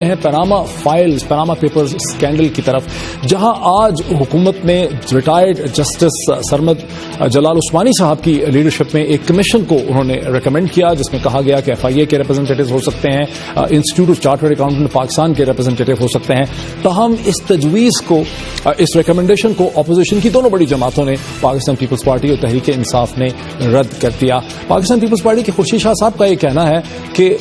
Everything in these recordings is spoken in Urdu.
ہیں Panama files Panama papers scandal کی طرف، جہاں آج حکومت نے ریٹائرڈ جسٹس سرمد جلال عثمانی صاحب کی لیڈرشپ میں ایک کمیشن کو انہوں نے ریکمینڈ کیا، جس میں کہا گیا کہ FIA کے ریپرزنٹیٹیو ہو سکتے ہیں، institute of chartered accountant Pakistan کے ریپرزنٹیٹیو ہو سکتے ہیں۔ تاہم اس تجویز کو، اس ریکمینڈیشن کو اپوزیشن کی دونوں بڑی جماعتوں نے، پاکستان پیپلز پارٹی اور تحریک انصاف نے رد کر دیا۔ پاکستان پیپلز پارٹی کے خورشید شاہ صاحب کا یہ کہنا ہے کہ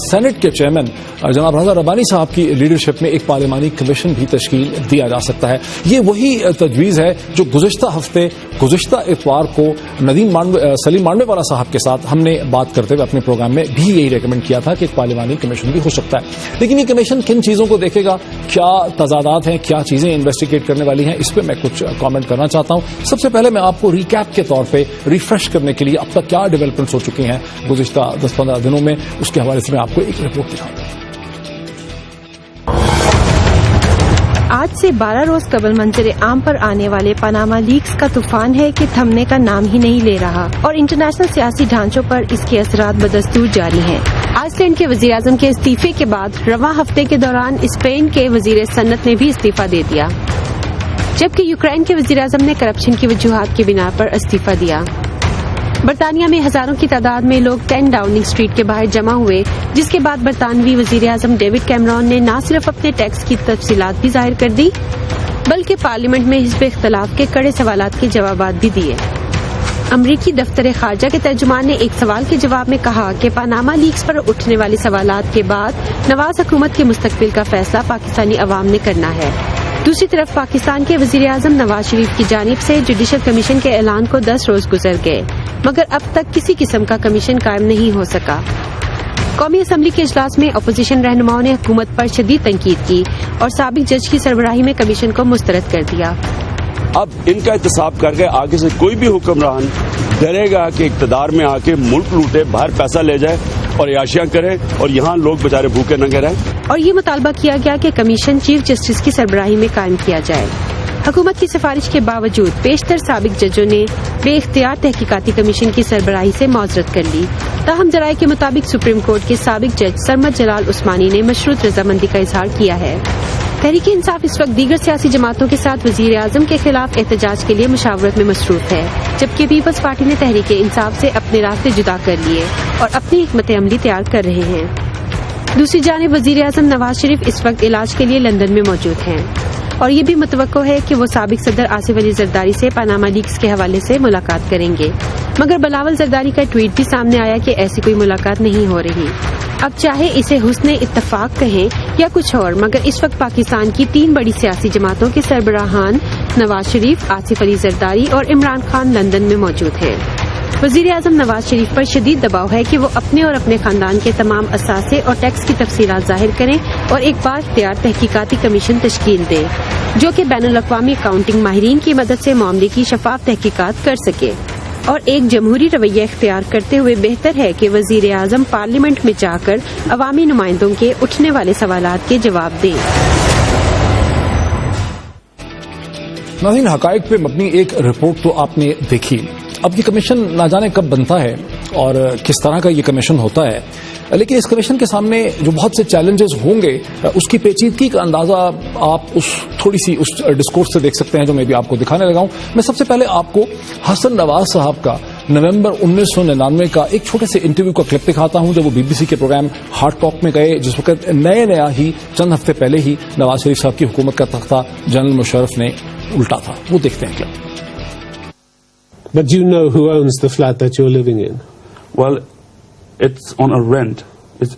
سینٹ کے چیئرمین جناب رضا ربانی صاحب کی لیڈرشپ میں ایک پارلیمانی کمیشن بھی تشکیل دیا جا سکتا ہے۔ یہ وہی تجویز ہے جو گزشتہ ہفتے گزشتہ اتوار کو سلیم مانڈوے والا صاحب کے ساتھ ہم نے بات کرتے ہوئے اپنے پروگرام میں بھی یہی ریکمینڈ کیا تھا کہ ایک پارلیمانی کمیشن بھی ہو سکتا ہے۔ لیکن یہ کمیشن کن چیزوں کو دیکھے گا، کیا تضادات ہیں، کیا چیزیں انویسٹیگیٹ کرنے والی ہیں، اس پہ میں کچھ کامنٹ کرنا چاہتا ہوں۔ سب سے پہلے میں آپ کو ریکیپ کے طور پہ ریفریش کرنے کے لیے اب تک کیا ڈیولپمنٹس ہو چکی ہیں گزشتہ 10-15 دنوں میں، اس کے حوالے سے میں آپ کو ایک رپورٹ دکھاؤں گا۔ آج سے 12 روز قبل منظر عام پر آنے والے پاناما لیکس کا طوفان ہے کہ تھمنے کا نام ہی نہیں لے رہا، اور انٹرنیشنل سیاسی ڈھانچوں پر اس کے اثرات بدستور جاری ہیں۔ آئس لینڈ کے وزیر اعظم کے استعفے کے بعد رواں ہفتے کے دوران اسپین کے وزیر صنعت نے بھی استعفی دے دیا، جبکہ یوکرین کے وزیر اعظم نے کرپشن کی وجوہات کی بنا پر استعفی دیا۔ برطانیہ میں ہزاروں کی تعداد میں لوگ 10 ڈاؤننگ اسٹریٹ کے باہر جمع ہوئے، جس کے بعد برطانوی وزیر اعظم ڈیوڈ کیمرون نے نہ صرف اپنے ٹیکس کی تفصیلات بھی ظاہر کر دی، بلکہ پارلیمنٹ میں حزب اختلاف کے کڑے سوالات کے جوابات بھی دیے۔ امریکی دفتر خارجہ کے ترجمان نے ایک سوال کے جواب میں کہا کہ پاناما لیکس پر اٹھنے والے سوالات کے بعد نواز حکومت کے مستقبل کا فیصلہ پاکستانی عوام نے کرنا ہے۔ دوسری طرف پاکستان کے وزیر اعظم نواز شریف کی جانب سے جوڈیشل کمیشن کے اعلان کو 10 روز گزر گئے، مگر اب تک کسی قسم کا کمیشن قائم نہیں ہو سکا۔ قومی اسمبلی کے اجلاس میں اپوزیشن رہنماؤں نے حکومت پر شدید تنقید کی اور سابق جج کی سربراہی میں کمیشن کو مسترد کر دیا۔ اب ان کا احتساب کر کے آگے سے کوئی بھی حکمران ڈرے گا کہ اقتدار میں آ کے ملک لوٹے، باہر پیسہ لے جائے اور عیاشیاں کرے، اور یہاں لوگ بیچارے بھوکے ننگے رہیں۔ اور یہ مطالبہ کیا گیا کہ کمیشن چیف جسٹس کی سربراہی میں قائم کیا جائے۔ حکومت کی سفارش کے باوجود بیشتر سابق ججوں نے بے اختیار تحقیقاتی کمیشن کی سربراہی سے معذرت کر لی۔ تاہم ذرائع کے مطابق سپریم کورٹ کے سابق جج سرمد جلال عثمانی نے مشروط رضامندی کا اظہار کیا ہے۔ تحریک انصاف اس وقت دیگر سیاسی جماعتوں کے ساتھ وزیر اعظم کے خلاف احتجاج کے لیے مشاورت میں مصروف ہے، جبکہ پیپلز پارٹی نے تحریک انصاف سے اپنے راستے جدا کر لیے اور اپنی حکمت عملی تیار کر رہے ہیں۔ دوسری جانب وزیر اعظم نواز شریف اس وقت علاج کے لیے لندن میں موجود ہیں، اور یہ بھی متوقع ہے کہ وہ سابق صدر آصف علی زرداری سے پاناما لیکس کے حوالے سے ملاقات کریں گے، مگر بلاول زرداری کا ٹویٹ بھی سامنے آیا کہ ایسی کوئی ملاقات نہیں ہو رہی۔ اب چاہے اسے حسن اتفاق کہیں یا کچھ اور، مگر اس وقت پاکستان کی 3 بڑی سیاسی جماعتوں کے سربراہان نواز شریف، آصف علی زرداری اور عمران خان لندن میں موجود ہیں۔ وزیر اعظم نواز شریف پر شدید دباؤ ہے کہ وہ اپنے اور اپنے خاندان کے تمام اثاثے اور ٹیکس کی تفصیلات ظاہر کریں اور ایک بااختیار تحقیقاتی کمیشن تشکیل دے، جو کہ بین الاقوامی اکاؤنٹنگ ماہرین کی مدد سے معاملے کی شفاف تحقیقات کر سکے، اور ایک جمہوری رویہ اختیار کرتے ہوئے بہتر ہے کہ وزیر اعظم پارلیمنٹ میں جا کر عوامی نمائندوں کے اٹھنے والے سوالات کے جواب دیں۔ ناظرین، حقائق پہ مبنی ایک رپورٹ تو آپ نے دیکھی۔ اب یہ کمیشن نہ جانے کب بنتا ہے اور کس طرح کا یہ کمیشن ہوتا ہے، لیکن اس کمیشن کے سامنے جو بہت سے چیلنجز ہوں گے، اس کی پیچیدگی کا اندازہ آپ تھوڑی سی اس ڈسکورس سے دیکھ سکتے ہیں جو میں بھی آپ کو دکھانے لگا ہوں۔ میں سب سے پہلے آپ کو حسن نواز صاحب کا نومبر 1999 کا ایک چھوٹے سے انٹرویو کا کلپ دکھاتا ہوں، جب وہ BBC کے پروگرام ہارٹ ٹاک میں گئے، جس وقت نیا ہی چند ہفتے پہلے ہی نواز شریف صاحب کی حکومت کا تختہ جنرل مشرف نے الٹا تھا۔ وہ دیکھتے ہیں clip. But do you know who owns the flat that you're living in? Well, it's on a rent.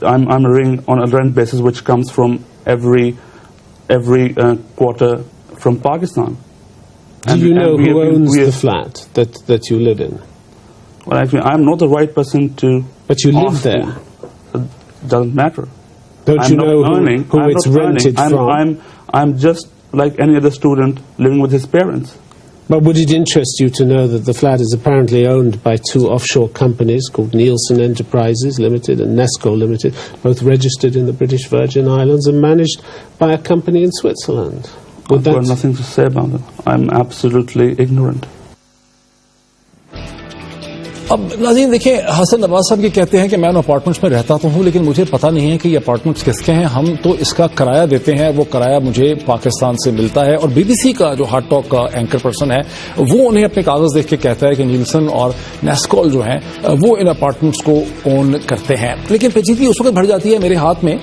I'm living on a rent basis which comes from every quarter from Pakistan. Do you know who owns the flat that you live in? Well, actually, I'm not the right person to. But you live there. It doesn't matter. Don't you know who it's rented from? I'm just like any other student living with his parents. But would it interest you to know that the flat is apparently owned by 2 offshore companies called Nielsen Enterprises Limited and Nesco Limited, both registered in the British Virgin Islands and managed by a company in Switzerland? I've got nothing to say about it. I'm absolutely ignorant. اب ناظرین دیکھیں، حسن نواز صاحب یہ کہتے ہیں کہ میں ان اپارٹمنٹس میں رہتا تو ہوں لیکن مجھے پتہ نہیں ہے کہ یہ اپارٹمنٹس کس کے ہیں، ہم تو اس کا کرایہ دیتے ہیں، وہ کرایہ مجھے پاکستان سے ملتا ہے. اور بی بی سی کا جو ہارٹ ٹاک کا اینکر پرسن ہے وہ انہیں اپنے کاغذ دیکھ کے کہتا ہے کہ نیلسن اور نیسکول جو ہیں وہ ان اپارٹمنٹس کو اون کرتے ہیں. لیکن پیچیدگی اس وقت بڑھ جاتی ہے. میرے ہاتھ میں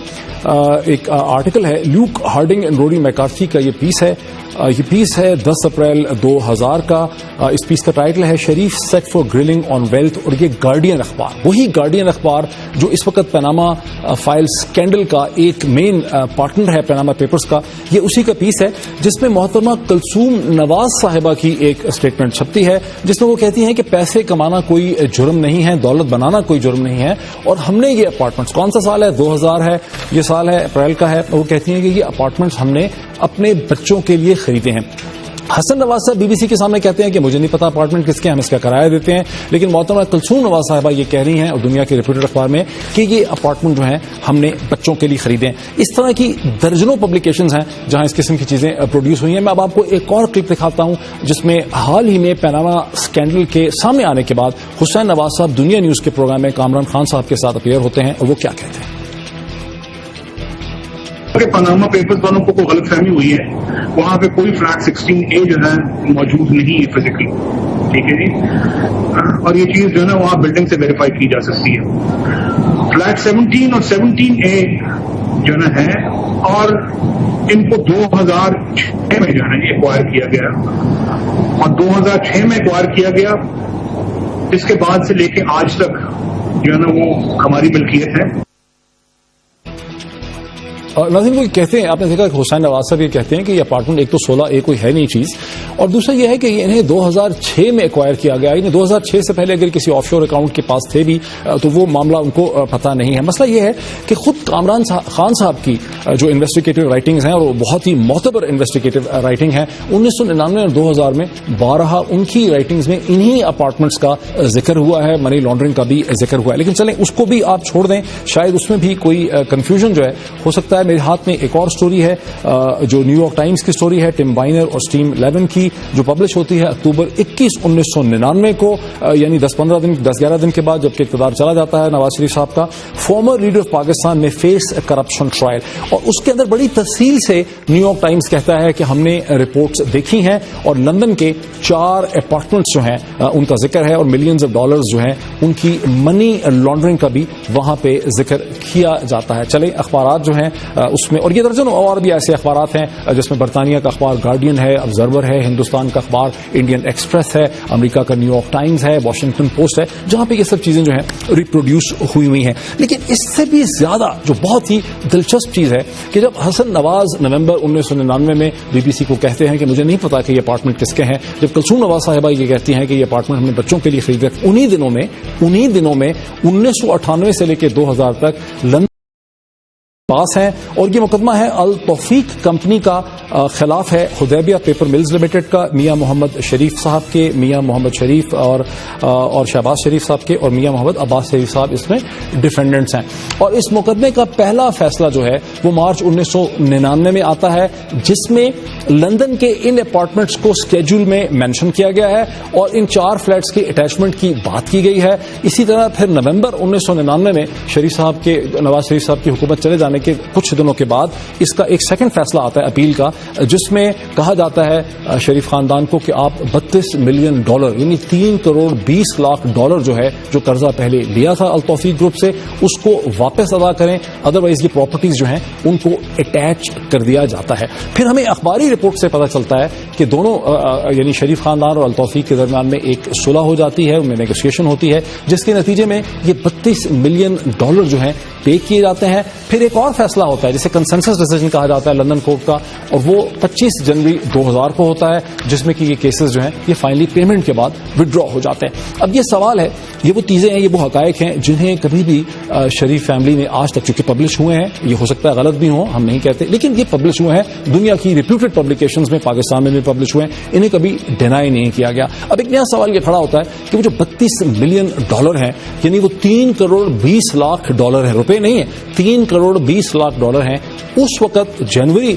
ایک آرٹیکل ہے، لیوک ہارڈنگ اینڈ روڈی میکارتھی کا یہ پیس ہے. یہ پیس ہے 10 اپریل 2000 کا. اس پیس کا ٹائٹل ہے شریف set for girling on wealth, اور یہ گارڈین اخبار، وہی گارڈین اخبار جو اس وقت پاناما فائل سکینڈل کا ایک مین پارٹنر ہے پاناما پیپرز کا، یہ اسی کا پیس ہے جس میں محترمہ کلثوم نواز صاحبہ کی ایک اسٹیٹمنٹ چھپتی ہے جس میں وہ کہتی ہیں کہ پیسے کمانا کوئی جرم نہیں ہے، دولت بنانا کوئی جرم نہیں ہے، اور ہم نے یہ اپارٹمنٹس، کون سا سال ہے؟ 2000 ہے، یہ سال ہے اپریل کا ہے. وہ کہتی ہیں کہ یہ اپارٹمنٹس ہم نے اپنے بچوں کے لیے خریدے ہیں. حسن نواز صاحب بی بی سی کے سامنے کہتے ہیں کہ مجھے نہیں پتا اپارٹمنٹ کس کے، ہم اس کا کرایہ دیتے ہیں. لیکن محترمہ کلثوم نواز صاحبہ یہ کہہ رہی ہیں اور دنیا کے ریپیوٹڈ اخبار میں کہ یہ اپارٹمنٹ جو ہیں ہم نے بچوں کے لیے خریدے ہیں. اس طرح کی درجنوں پبلیکیشنز ہیں جہاں اس قسم کی چیزیں پروڈیوس ہوئی ہیں. میں اب آپ کو ایک اور کلپ دکھاتا ہوں جس میں حال ہی میں پاناما اسکینڈل کے سامنے آنے کے بعد حسین نواز صاحب دنیا نیوز کے پروگرام میں کامران خان صاحب کے ساتھ اپیئر ہوتے ہیں اور وہ کیا کہتے ہیں. پاناما پیپرز والوں کو کوئی غلط فہمی ہوئی ہے، وہاں پہ کوئی فلیٹ 16A جو ہے موجود نہیں ہے فزیکلی، ٹھیک ہے جی، اور یہ چیز جو ہے نا وہاں بلڈنگ سے ویریفائی کی جا سکتی ہے. فلیٹ 17 اور 17A جو ہے اور ان کو 2006 میں جو ہے نا یہ ایکوائر کیا گیا، اور 2006 میں ایکوائر کیا گیا. اس کے بعد سے لے کے آج تک جو ہے نا وہ ہماری ملکیت ہے. ناظرین وہ کہتے ہیں، آپ نے دیکھا کہ حسین نواز صاحب یہ کہتے ہیں کہ یہ اپارٹمنٹ ایک تو 16A کوئی ہے نہیں چیز، اور دوسرا یہ ہے کہ انہیں 2006 میں ایکوائر کیا گیا. انہیں 2006 سے پہلے اگر کسی آف شور اکاؤنٹ کے پاس تھے بھی تو وہ معاملہ ان کو پتہ نہیں ہے. مسئلہ یہ ہے کہ خود کامران خان صاحب کی جو انویسٹیگیٹو رائٹنگز ہیں اور وہ بہت ہی معتبر انویسٹیگیٹو رائٹنگ ہے، 1999 اور 2000 میں بارہا ان کی رائٹنگز میں انہی اپارٹمنٹس کا ذکر ہوا ہے، منی لانڈرنگ کا بھی ذکر ہوا ہے. لیکن چلیں اس کو بھی آپ چھوڑ دیں، شاید اس میں بھی کوئی کنفیوژن جو ہے ہو سکتا ہے. میرے ہاتھ میں ایک اور سٹوری ہے جو نیو یارک ٹائمز کی سٹوری ہے، ٹم وائنر اور سٹیم 11 کی، جو پبلش ہوتی ہے اکتوبر 21 1999 کو، یعنی 10-11 دن کے بعد جبکہ اقتدار چلا جاتا ہے نواز شریف صاحب کا. فارمر لیڈر آف پاکستان میں فیس کرپشن ٹرائل، اور اس کے اندر بڑی تفصیل سے نیو یارک ٹائمز کہتا ہے کہ ہم نے رپورٹس دیکھی ہیں اور لندن کے 4 اپارٹمنٹس جو ہیں ان کا ذکر ہے، اور ملینز آف ڈالرز جو ہیں ان کی منی لانڈرنگ کا بھی وہاں پہ ذکر کیا جاتا ہے. چلیں اخبارات جو ہیں اس میں، اور یہ درجنوں اور بھی ایسے اخبارات ہیں جس میں برطانیہ کا اخبار گارڈین ہے، آبزرور ہے، ہندوستان کا اخبار انڈین ایکسپریس ہے، امریکہ کا نیو یارک ٹائمز ہے، واشنگٹن پوسٹ ہے، جہاں پہ یہ سب چیزیں جو ہیں ریپروڈیوس ہوئی ہیں. لیکن اس سے بھی زیادہ جو بہت ہی دلچسپ چیز ہے کہ جب حسن نواز نومبر 1999 میں بی بی سی کو کہتے ہیں کہ مجھے نہیں پتا کہ یہ اپارٹمنٹ کس کے ہیں، جب کلثوم نواز صاحبہ یہ کہتی ہیں کہ یہ اپارٹمنٹ ہم نے بچوں کے لیے خریدے، انہی دنوں میں 1998 سے لے کے 2000 تک لندن پاس ہیں. اور یہ مقدمہ ہے التوفیق کمپنی کا خلاف ہے، حدیبیہ پیپر ملز لمیٹڈ کا، میاں محمد شریف صاحب کے، میاں محمد شریف اور شہباز شریف صاحب کے، اور میاں محمد عباس شریف صاحب اس میں ڈیفینڈنٹس ہیں. اور اس مقدمے کا پہلا فیصلہ جو ہے وہ مارچ 1999 میں آتا ہے، جس میں لندن کے ان اپارٹمنٹس کو اسکیڈول میں مینشن کیا گیا ہے اور ان 4 فلیٹس کی اٹیچمنٹ کی بات کی گئی ہے. اسی طرح پھر نومبر 1999 میں نواز شریف صاحب کی حکومت چلے جانے کے کچھ دنوں کے بعد اس کا ایک سیکنڈ فیصلہ آتا ہے اپیل کا، جس میں کہا جاتا ہے شریف خاندان کو کہ آپ $32 ملین یعنی $3 کروڑ 20 لاکھ جو ہے جو قرضہ پہلے لیا تھا التوفیق گروپ سے اس کو واپس ادا کریں، ادروائز یہ پراپرٹیز جو ہیں ان کو اٹیچ کر دیا جاتا ہے. پھر ہمیں اخباری رپورٹ سے پتہ چلتا ہے کہ دونوں یعنی شریف خاندان اور التوفیق کے درمیان میں ایک صلح ہو جاتی ہے، ان میں نیگوشیشن ہوتی ہے، جس کے نتیجے میں یہ $32 ملین جو ہیں پے کیے جاتے ہیں. پھر ایک اور فیصلہ ہوتا ہے جسے کنسنسس ڈیسیژن کہا جاتا ہے لندن کورٹ کا، اور وہ 25 جنوری 2000 کو ہوتا ہے، جس میں کہ یہ کیسز جو ہیں یہ فائنلی پیمنٹ کے بعد وڈرا ہو جاتے ہیں. اب یہ سوال ہے، یہ وہ چیزیں ہیں، یہ وہ حقائق ہیں جنہیں کبھی بھی شریف فیملی نے آج تک، چونکہ پبلش ہوئے ہیں، یہ ہو سکتا ہے غلط بھی ہوں، ہم نہیں کہتے، لیکن یہ پبلش ہوئے ہیں دنیا کی ریپیوٹڈ پبلیکیشنز میں، پاکستان میں بھی پبلش ہوئے ہیں، انہیں کبھی ڈینائی نہیں کیا گیا. اب ایک نیا سوال یہ کھڑا ہوتا ہے کہ وہ جو $32 ملین ہیں، یعنی وہ $3 کروڑ 20 لاکھ ہیں، روپے نہیں ہیں، $3 کروڑ 20 لاکھ ہیں، اس وقت جنوری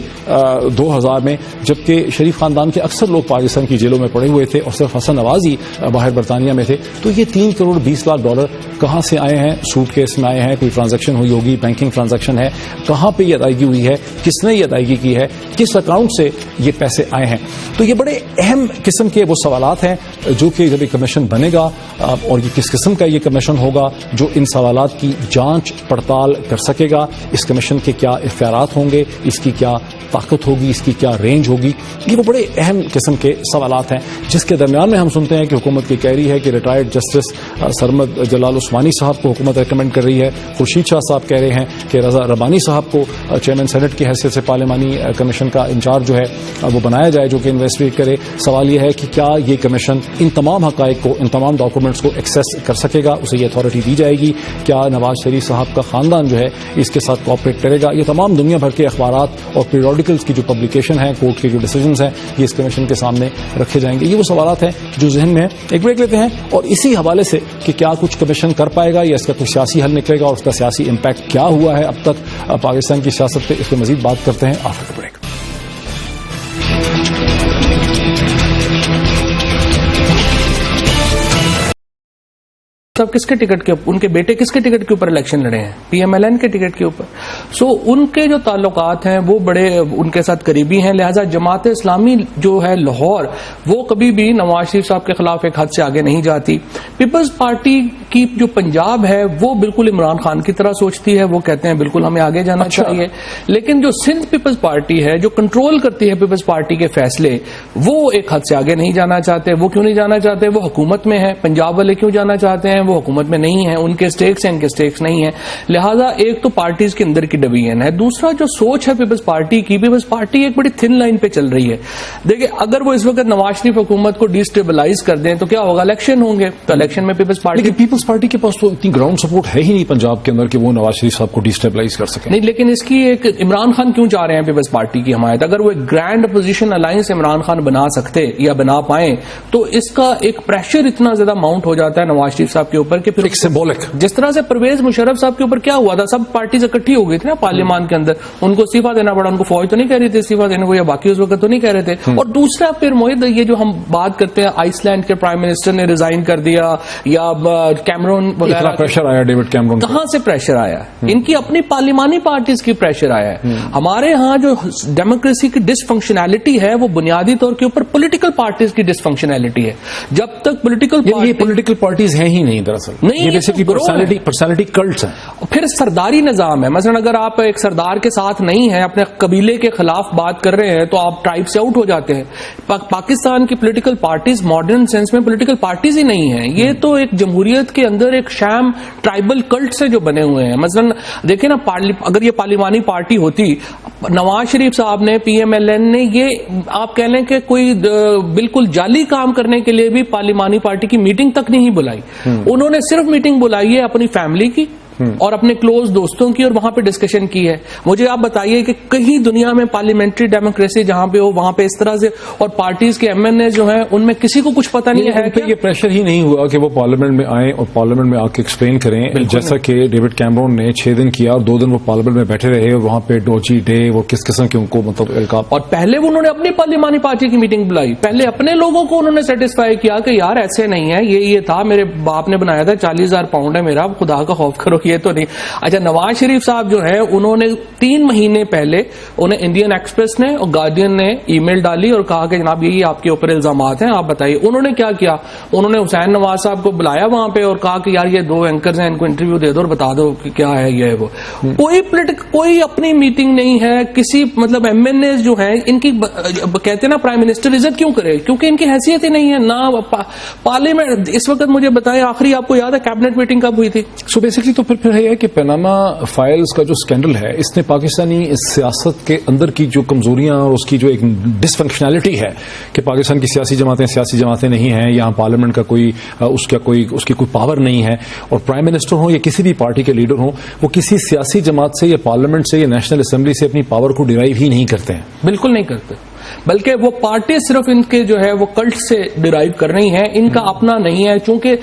2000 میں جبکہ شریف خاندان کے اکثر لوگ پاکستان کی جیلوں میں پڑے ہوئے تھے اور صرف حسن نواز ہی باہر برطانیہ میں تھے، تو یہ $3 کروڑ کروڑ 20 لاکھ ڈالر کہاں سے آئے ہیں؟ سوٹ کیس میں آئے ہیں, کوئی ٹرانزیکشن ہوئی ہوگی, بینکنگ ٹرانزیکشن ہے, کہاں پہ یہ ادائیگی ہوئی ہے, کس نے یہ ادائیگی کی ہے, کس اکاؤنٹ سے یہ پیسے آئے ہیں. تو یہ بڑے اہم قسم کے وہ سوالات ہیں جو کہ جب یہ کمیشن بنے گا اور یہ کس قسم کا یہ کمیشن ہوگا جو ان سوالات کی جانچ پڑتال کر سکے گا, اس کمیشن کے کیا اختیارات ہوں گے, اس کی کیا طاقت ہوگی, اس کی کیا رینج ہوگی, یہ وہ بڑے اہم قسم کے سوالات ہیں جس کے درمیان میں ہم سنتے ہیں کہ حکومت یہ کہہ رہی ہے کہ ریٹائرڈ جسٹس سرمد جلال عثمانی صاحب کو حکومت ریکمینڈ کر رہی ہے, خورشید شاہ صاحب کہہ رہے ہیں کہ رضا ربانی صاحب کو چیئرمین سینٹ کی حیثیت سے پارلیمانی کمیشن کا انچارج جو ہے وہ بنایا جائے جو کہ انویسٹیگیٹ کرے. سوال یہ ہے کہ کیا یہ کمیشن ان تمام حقائق کو, ان تمام ڈاکومنٹس کو ایکسیس کر سکے گا, اسے یہ اتھارٹی دی جائے گی, کیا نواز شریف صاحب کا خاندان جو ہے اس کے ساتھ کوآپریٹ کرے گا. یہ تمام دنیا بھر کے اخبارات اور پیریوڈیکلز کی جو پبلیکیشن ہے, کورٹ کے جو ڈیسیجنز ہیں, یہ اس کمیشن کے سامنے رکھے جائیں گے. یہ وہ سوالات ہیں جو ذہن میں ہیں. ایک بریک لیتے ہیں اور اسی حوالے سے کہ کیا کچھ کمیشن کر پائے گا یا اس کا کوئی سیاسی حل نکلے گا اور اس کا سیاسی امپیکٹ کیا ہوا ہے اب تک پاکستان کی سیاست پہ, اس پہ مزید بات کرتے ہیں آفٹر بریک. صاحب کس کے ٹکٹ کے, ان کے بیٹے کس کے ٹکٹ کے اوپر الیکشن لڑے ہیں؟ پی ایم ایل این کے ٹکٹ کے اوپر. سو ان کے جو تعلقات ہیں وہ بڑے ان کے ساتھ قریبی ہیں, لہذا جماعت اسلامی جو ہے لاہور وہ کبھی بھی نواز شریف صاحب کے خلاف ایک حد سے آگے نہیں جاتی. پیپلز پارٹی کی جو پنجاب ہے وہ بالکل عمران خان کی طرح سوچتی ہے, وہ کہتے ہیں بالکل ہمیں آگے جانا چاہیے. لیکن جو سندھ پیپلز پارٹی ہے جو کنٹرول کرتی ہے پیپلز پارٹی کے فیصلے, وہ ایک حد سے آگے نہیں جانا چاہتے. وہ کیوں نہیں جانا چاہتے؟ وہ حکومت میں ہے. پنجاب والے کیوں جانا چاہتے ہیں؟ وہ حکومت میں نہیں ہے, ان کے سٹیکس ہیں, ان کے سٹیکس نہیں ہیں. لہذا ایک تو پارٹیز کے اندر کی ڈویژن ہے. دوسرا جو سوچ ہے پیپلز پارٹی کی, پیپلز پارٹی ایک بڑی تھن لائن پہ چل رہی ہے. دیکھیں اگر وہ اس وقت نواز شریف حکومت کو ڈیسٹیبلائز کر دیں تو کیا ہوگا؟ الیکشن ہوں گے, تو الیکشن میں پیپلز پارٹی, لیکن پیپلز پارٹی کے پاس تو اتنی گراؤنڈ سپورٹ ہے ہی نہیں پنجاب کے اندر کہ وہ نواز شریف صاحب کو ڈیسٹیبلائز کر سکیں. نہیں, لیکن اس کی ایک عمران خان کیوں چاہ رہے ہیں پیپلز پارٹی کی حمایت؟ اگر وہ ایک grand opposition alliance Imran Khan بنا سکتے یا بنا پائیں تو اس کا ایک پریشر اتنا زیادہ ماؤنٹ ہو جاتا ہے نواز شریف صاحب کے اوپر کہ پھر ایک سمبولک, جس طرح سے پرویز مشرف صاحب کے اوپر کیا ہوا تھا, سب پارٹیز اکٹھی ہو گئی تھی نا پارلیمان کے اندر, ان کو استعفا دینا پڑا. ان کو فوج تو نہیں کہہ رہی تھی استعفا دینے کو, یا باقی اس وقت تو نہیں کہہ رہے تھے. اور دوسرا پھر موہد یہ جو ہم بات کرتے ہیں آئس لینڈ کے پرائم منسٹر نے ریزائن کر دیا, یا کیمرون وغیرہ, پریشر آیا ڈیوڈ کیمرون, کہاں سے پریشر آیا؟ ان کی اپنی پارلیمانی پارٹیز کی پریشر آیا ہے. ہمارے ہاں جو ڈیموکریسی کی ڈس فنکشنالٹی ہے وہ بنیادی طور کے اوپر پولیٹیکل پارٹیز کی ڈس فنکشنالٹی ہے. جب تک پولیٹیکل پارٹیز ہیں ہی نہیں دراصل, نہیں, یہ بیسیکلی پرسنالٹی کلٹس ہیں. پھر سرداری نظام ہے. مثلا اگر آپ ایک سردار کے ساتھ نہیں ہیں, اپنے قبیلے کے خلاف بات کر رہے ہیں, تو آپ ٹرائب سے آؤٹ ہو جاتے ہیں. پاکستان کی پولیٹیکل پارٹیز ماڈرن سینس میں پولیٹیکل پارٹیز ہی نہیں ہیں. یہ تو ایک جمہوریت کے اندر ایک شام ٹرائبل کلٹ سے جو بنے ہوئے ہیں. مثلا دیکھیں نا, اگر یہ پارلیمانی پارٹی ہوتی, نواز شریف صاحب نے, پی ایم ایل این نے, یہ آپ کہہ لیں کہ کوئی بالکل جعلی کام کرنے کے لیے بھی پارلیمانی پارٹی کی میٹنگ تک نہیں بلائی. انہوں نے صرف میٹنگ بلائی ہے اپنی فیملی کی اور اپنے کلوز دوستوں کی, اور وہاں پہ ڈسکشن کی ہے. مجھے آپ بتائیے کہ کہیں دنیا میں پارلیمنٹری ڈیموکریسی جہاں پہ ہو وہاں پہ اس طرح سے, اور پارٹیز کے ایم این اے جو ہیں ان میں کسی کو کچھ پتہ نہیں ہے کہ یہ پریشر ہی نہیں ہوا کہ وہ پارلیمنٹ میں آئیں اور پارلیمنٹ میں آ کے ایکسپلین کریں, جیسا کہ ڈیوڈ کیمرون نے 6 دن کیا اور 2 دن وہ پارلیمنٹ میں بیٹھے رہے, اور وہاں پہ ڈوجی ڈے وہ کس قسم کے ان کو مطلب القاب. اور پہلے انہوں نے اپنی پارلیمانی پارٹی کی میٹنگ بلائی, پہلے اپنے لوگوں کو انہوں نے سیٹسفائی کیا کہ یار ایسے نہیں ہے, یہ تھا, میرے باپ نے بنایا تھا, 40,000 پاؤنڈ ہے میرا, خدا کا خوف کرو, یہ تو نہیں. اچھا, نواز شریف صاحب جو ہے انہوں نے 3 مہینے پہلے انہیں انڈین ایکسپریس نے اور گارڈین نے ای میل ڈالی اور کہا کہ جناب یہی آپ کے اوپر الزامات ہیں, آپ بتائیے. انہوں نے کیا کیا, انہوں نے حسین نواز صاحب کو بلایا وہاں پہ اور کہا کہ یار یہ 2 اینکرز ہیں, ان کو انٹرویو دے دو اور بتا دو کہ کیا ہے یہ وہ. کوئی اپنی میٹنگ نہیں ہے. کسی مطلب ایم این اے جو ہیں ان کی کہتے ہیں نا پرائم منسٹر عزت کیوں کرے, کیونکہ ان کی حیثیت ہی نہیں ہے نہ پارلیمنٹ. اس وقت مجھے بتائیں آخری آپ کو یاد ہے کیبنٹ میٹنگ کب ہوئی تھی؟ سو بیسکلی تو پھر ہے کہ پیناما فائلز کا جو اسکینڈل ہے, اس نے پاکستانی سیاست کے اندر کی جو کمزوریاں اور اس کی جو ایک ڈس فنکشنالٹی ہے کہ پاکستان کی سیاسی جماعتیں نہیں ہیں, یہاں پارلیمنٹ کا اس کی کوئی پاور نہیں ہے, اور پرائم منسٹر ہوں یا کسی بھی پارٹی کے لیڈر ہوں وہ کسی سیاسی جماعت سے یا پارلیمنٹ سے یا نیشنل اسمبلی سے اپنی پاور کو ڈیرائیو ہی نہیں کرتے ہیں. بالکل نہیں کرتے. بلکہ وہ پارٹی صرف ان کے جو ہے وہ کلٹ سے ڈرائیو کر رہی ہیں, ان کا اپنا نہیں ہے. چونکہ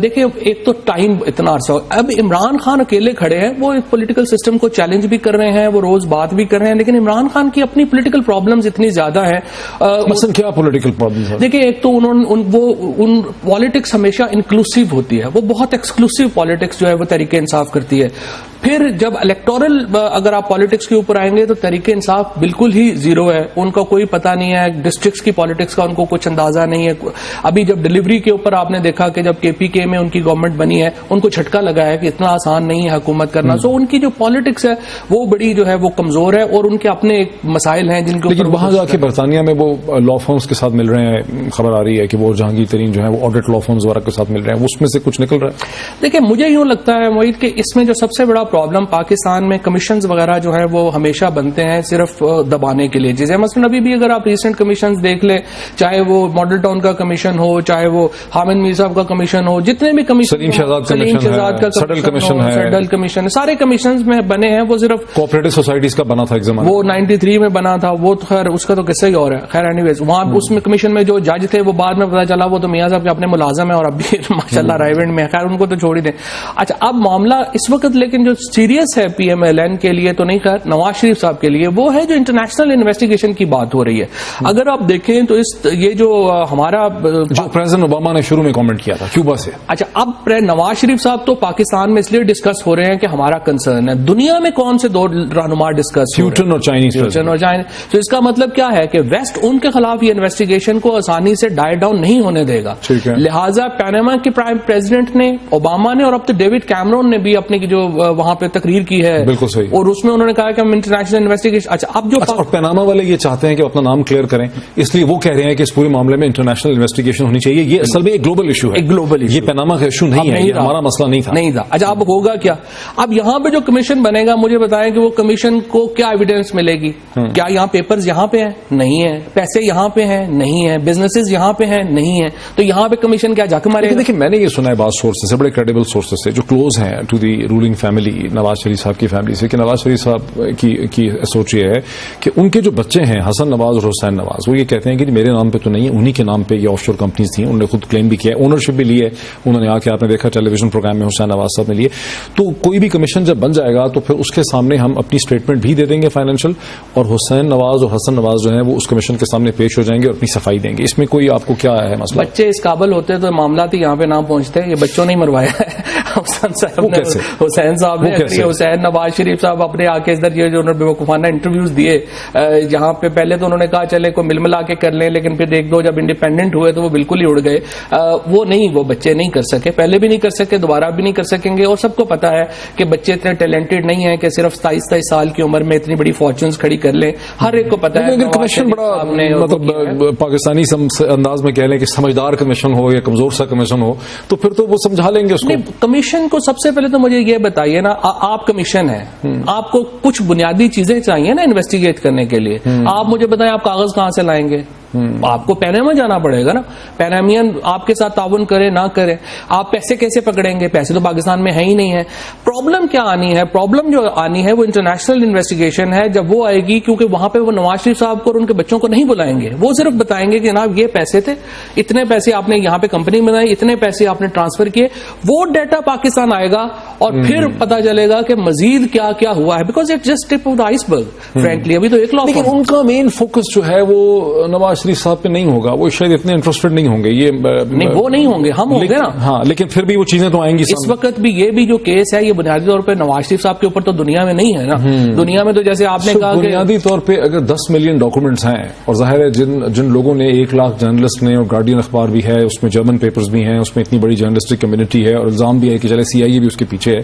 دیکھیں ایک تو ٹائم اتنا عرصہ ہو, اب عمران خان اکیلے کھڑے ہیں, وہ پولیٹیکل سسٹم کو چیلنج بھی کر رہے ہیں, وہ روز بات بھی کر رہے ہیں, لیکن عمران خان کی اپنی پولیٹیکل پرابلمز اتنی زیادہ ہیں. مثلا کیا پولیٹیکل پرابلمز ہیں؟ دیکھیں ایک تو ان پالیٹکس ہمیشہ انکلوسیو ہوتی ہے, وہ بہت ایکسکلوسیو پالیٹکس جو ہے وہ تحریک انصاف کرتی ہے. پھر جب الیکٹورل اگر آپ پالیٹکس کے اوپر آئیں گے تو تحریک انصاف بالکل ہی زیرو ہے, ان کا کوئی پتہ نہیں ہے, ڈسٹرکٹس کی پالیٹکس کا ان کو کچھ اندازہ نہیں ہے. ابھی جب ڈلیوری کے اوپر آپ نے دیکھا کہ جب KPK میں ان کی گورنمنٹ بنی ہے, ان کو جھٹکا لگا ہے کہ اتنا آسان نہیں ہے حکومت کرنا. سو ان کی جو پالیٹکس ہے وہ بڑی جو ہے وہ کمزور ہے, اور ان کے اپنے مسائل ہیں جن کے لیکن وہاں جا کے برطانیہ میں وہ لا فرمز کے ساتھ مل رہے ہیں, خبر آ رہی ہے کہ وہ جہانگیر ترین جو ہے وہ آڈٹ لا فرمز وغیرہ کے ساتھ مل رہے ہیں, اس میں سے کچھ نکل رہا ہے. دیکھیں مجھے یوں لگتا ہے معید کہ اس میں جو سب سے بڑا پرابلم پاکستان میں کمیشنز وغیرہ جو ہیں وہ ہمیشہ بنتے ہیں صرف دبانے کے لیے. جیسے مثلا ابھی بھی اگر آپ ریسنٹ کمیشنز دیکھ لیں, چاہے وہ ماڈل ٹاؤن کا کمیشن ہو, چاہے وہ حامد میر صاحب کا کمیشن ہو, جتنے بھی کمیشن, سلیم شہزاد کا سڈل کمیشن, سارے کمیشنز میں بنے ہیں وہ صرف کوآپریٹو سوسائٹیز کا بنا تھا ایک زمانہ, وہ 93 میں بنا تھا, وہ تو خیر اس کا تو قصہ ہی اور ہے. خیر اینی ویز وہاں اس میں کمیشن میں جو جج تھے وہ بعد میں پتا چلا وہ تو میاں صاحب کے اپنے ملازم ہیں اور اب بھی ماشاءاللہ رائیونڈ میں. خیر ان کو تو چھوڑ ہی دیں. اچھا اب معاملہ اس وقت لیکن جو سیریس ہے PMLN کے لیے تو نہیں, خیر نواز شریف صاحب کے لیے وہ ہے جو انٹرنیشنل انویسٹیگیشن کی بات ہو رہی ہے. اگر آپ دیکھیں تو یہ جو ہمارا جو پریزیڈنٹ اوباما نے شروع میں کامنٹ کیا تھا کیوبا سے, اچھا اب نواز شریف صاحب تو پاکستان میں اس لیے ڈسکس ہو رہے ہیں کہ ہمارا کنسرن ہے. دنیا میں کون سے دو رہنما ڈسکس, پیوٹن اور چائنیز. تو اس کا مطلب کیا ہے کہ ویسٹ ان کے خلاف یہ انویسٹیگیشن کو آسانی سے ڈائی ڈاؤن نہیں ہونے دے گا. لہٰذا پیناما کے پرائم پریزیڈنٹ نے, اوباما نے, اور اب تو ڈیوڈ کیمرون نے بھی اپنی جو وہاں پہ تقریر کی ہے, بالکل صحیح, اور اس میں انہوں نے کہا کہ ہم انٹرنیشنل انویسٹیگیشن. اچھا اب جو اور پیناما والے یہ چاہتے ہیں کہ اپنا نام کلیئر کریں, اس لیے وہ کہہ رہے ہیں کہ اس پورے معاملے میں انٹرنیشنل انویسٹیگیشن ہونی چاہیے. یہ اصل میں ایک گلوبل ایشو ہے, یہ پیناما کا ایشو نہیں ہے, یہ ہمارا مسئلہ نہیں تھا. اچھا اب ہوگا کیا؟ اب یہاں پہ جو کمیشن بنے گا, مجھے بتائیں کہ وہ کمیشن کو کیا ایویڈنس ملے گی؟ کیا یہاں پیپرز یہاں پہ ہیں؟ نہیں ہے. پیسے یہاں پہ ہیں؟ نہیں ہے. بزنسز یہاں پہ ہیں؟ نہیں ہے. تو یہاں پہ کمیشن کیا جھک مارے گا؟ دیکھیں میں نے یہ سنا ہے بعض سورسز سے, بڑے کریڈیبل سورسز سے جو کلوز ہیں to the rolling family, Nawaz Sharif صاحب کی فیملی سے, کہ نواز شریف صاحب کی سوچ یہ ہے کہ ان کے جو بچے ہیں حسن نواز اور حسین نواز, وہ یہ کہتے ہیں کہ میرے نام پہ تو نہیں ہے, انہی کے نام پہ یہ آف شور کمپنیز تھیں, انہوں نے خود کلیم بھی کیا, اونرشپ بھی لی ہے انہوں نے. آ کے آپ نے دیکھا ٹیلی ویژن پروگرام میں حسین نواز صاحب نے لیے. تو کوئی بھی کمیشن جب بن جائے گا تو پھر اس کے سامنے ہم اپنی اسٹیٹمنٹ بھی دے دیں گے فائنینشیل, اور حسین نواز اور حسن نواز جو ہیں وہ اس کمیشن کے سامنے پیش ہو جائیں گے اور اپنی صفائی دیں گے. اس میں کوئی آپ کو کیا ہے مسئلہ؟ بچے اس قابل ہوتے تو معاملات ہی یہاں پہ نہ پہنچتے. یہ بچوں نے مروایا ہے حسین صاحب نے, حسین نواز شریف صاحب اپنے آ کے ادھر یہ جو انہوں نے بیوقوفانہ انٹرویوز دیے, جہاں پہ پہلے تو انہوں نے کہا چلے کوئی مل ملا کے کر لیں, لیکن پھر ایک دو جب انڈیپینڈنٹ ہوئے تو وہ بالکل ہی اڑ گئے. وہ بچے نہیں کر سکے, پہلے بھی نہیں کر سکے, دوبارہ بھی نہیں کر سکیں گے. اور سب کو پتا ہے کہ بچے اتنے ٹیلنٹڈ نہیں ہیں کہ صرف 27 سال کی عمر میں اتنی بڑی فارچونز کھڑی کر لیں. ہر ایک کو پتا ہے. کمیشن بڑا مطلب پاکستانی انداز میں کہہ لیں کہ سمجھدار کمیشن ہو یا کمزور سا کمیشن ہو تو پھر تو وہ سمجھا لیں گے اس کو. کمیشن کو سب سے پہلے تو مجھے یہ بتائیے نا, آپ کمیشن ہے, آپ کو کچھ بنیادی چیزیں چاہیے نا انویسٹیگیٹ کرنے کے لیے. آپ مجھے بتائیں آپ کاغذ کہاں سے لائیں گے؟ آپ کو پیناما جانا پڑے گا نا. پینامین آپ کے ساتھ تعاون کرے نہ کرے, آپ پیسے کیسے پکڑیں گے؟ پیسے تو پاکستان میں ہے ہی نہیں ہے. پرابلم کیا آنی ہے؟ پرابلم جو آنی ہے وہ انٹرنیشنل انویسٹیگیشن ہے. جب وہ آئے گی, کیونکہ وہاں پہ وہ نواز شریف صاحب کو اور ان کے بچوں کو نہیں بلائیں گے, وہ صرف بتائیں گے کہ جناب یہ پیسے تھے, اتنے پیسے آپ نے یہاں پہ کمپنی بنائی, اتنے پیسے آپ نے ٹرانسفر کیے. وہ ڈیٹا پاکستان آئے گا اور پھر پتا چلے گا کہ مزید کیا کیا ہوا ہے, because it just tip of the ice برگ. فرینکلی ابھی تو ایک لاکھ. لیکن ان کا مین فوکس جو ہے وہ نواز شریف صاحب پہ نہیں ہوگا, وہ شاید اتنے انٹرسٹڈ نہیں ہوں گے. یہ نہیں, وہ نہیں ہوں گے, ہم ہوں گے نا. ہاں, لیکن پھر بھی وہ چیزیں تو آئیں گی. اس وقت بھی یہ بھی جو کیس ہے یہ بنیادی طور پہ نواز شریف صاحب کے اوپر تو دنیا میں نہیں ہے نا. دنیا میں تو جیسے آپ نے کہا کہ بنیادی طور پہ اگر 10 ملین ڈاکومنٹس ہیں, اور ظاہر ہے جن لوگوں نے 1 لاکھ جرنلسٹ نے, اور گارڈین اخبار بھی ہے, اس میں جرمن پیپرز بھی ہیں, اس میں اتنی بڑی جرنلسٹک کمیونٹی ہے, اور الزام بھی ہے کہ چلے CIA بھی اس کے پیچھے ہے,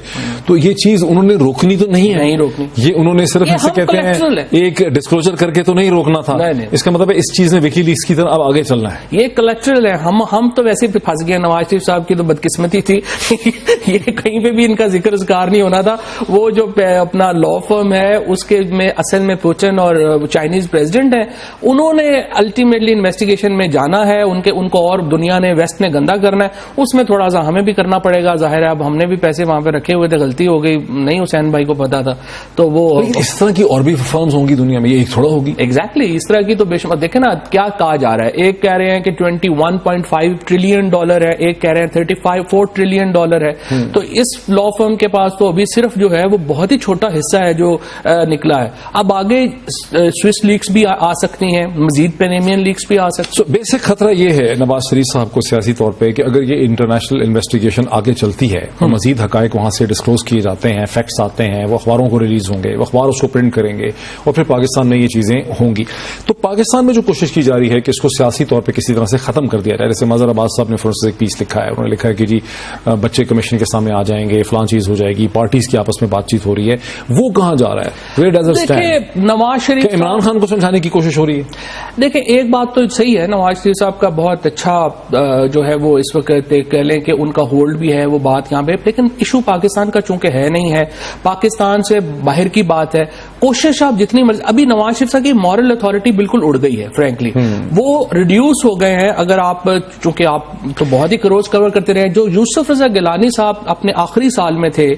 تو یہ چیز انہوں نے روکنی تو نہیں ہے. نہیں روکنی, یہ انہوں نے صرف اسے کہتے ہیں ایک ڈسکلوجر کر کے تو نہیں روکنا تھا. اس کا مطلب ہے اس چیز نے ویکیلیکس کی طرح اب آگے چلنا ہے. یہ کلیکٹرل ہے. ہم تو ویسے بھی پھنس گئے. نواز شریف صاحب کی تو بدقسمتی تھی یہ کہیں پہ بھی ان کا ذکر اذکار نہیں ہونا تھا. وہ جو اپنا لا فرم ہے اس کے میں اصل میں پوٹن اور چائنیز پریزیڈنٹ ہیں, انہوں نے الٹیمیٹلی انویسٹیگیشن میں جانا ہے. ان کو اور دنیا نے ویسٹ نے گندا کرنا ہے. اس میں تھوڑا سا ہمیں بھی کرنا پڑے گا. ظاہر ہے اب ہم نے بھی پیسے وہاں پہ رکھے ہوئے تھے, غلطی ہو گئی, نہیں حسین بھائی کو پتا تھا. تو وہ اس طرح کی اور بھی فرمز ہوں گی دنیا میں, یہ ایک تھوڑا ہوگی. ایگزیکٹلی اس طرح کی تو بے شمار. دیکھیں نا کیا کہا جا رہا ہے. ایک کہہ رہے ہیں کہ 21.5 ٹریلین ڈالر ہے, ایک کہہ رہے ہیں 34 ٹریلین ڈالر ہے. تو اس لا فرم کے پاس تو ابھی صرف جو ہے وہ بہت ہی چھوٹا حصہ ہے جو نکلا ہے. اب آگے سوئس لیکس بھی آ سکتی ہیں, مزید پینیمین لیکس بھی آ سکتی ہیں. بیسک خطرہ یہ ہے نواز شریف صاحب کو سیاسی طور پہ کہ اگر یہ انٹرنیشنل انویسٹیگیشن آگے چلتی ہے اور مزید حقائق وہاں سے ڈسکلوز کیے جاتے ہیں, فیکٹس آتے ہیں, وہ اخباروں کو ریلیز ہوں گے, وہ اخبار اس کو پرنٹ کریں گے اور پھر پاکستان میں یہ چیزیں ہوں گی. تو پاکستان میں جو کوشش کی جا رہی ہے کہ اس کو سیاسی طور پہ کسی طرح سے ختم کر دیا جائے. جیسے مظہر عباس صاحب نے فرانس ایک پیس لکھا ہے, انہوں نے لکھا ہے کہ جی بچے کمیشن کے سامنے آ جائیں گے, فلان چیز ہو جائے گی, پارٹیز کی آپس میں بات چیت ہو رہی ہے. وہ کہاں جا رہا ہے؟ Where does it stand? Nawaz Sharif Imran Khan کو سمجھانے کی کوشش ہو رہی ہے. دیکھیں ایک بات تو صحیح ہے, نواز شریف صاحب کا بہت اچھا جو ہے وہ اس وقت کہہ لیں کہ ان کا ہولڈ بھی ہے, وہ بات یہاں پہ. لیکن ایشو پاکستان کا چونکہ ہے نہیں ہے, پاکستان سے باہر کی بات ہے. کوشش آپ جتنی مرضی, ابھی نواز شریف صاحب کی مورل اتھارٹی بالکل اڑ گئی ہے فرینکلی. وہ ریڈیوس ہو گئے ہیں. اگر آپ چونکہ آپ تو بہت ہی کروز کور کرتے رہے, جو یوسف رضا گیلانی صاحب اپنے آخری سال میں تھے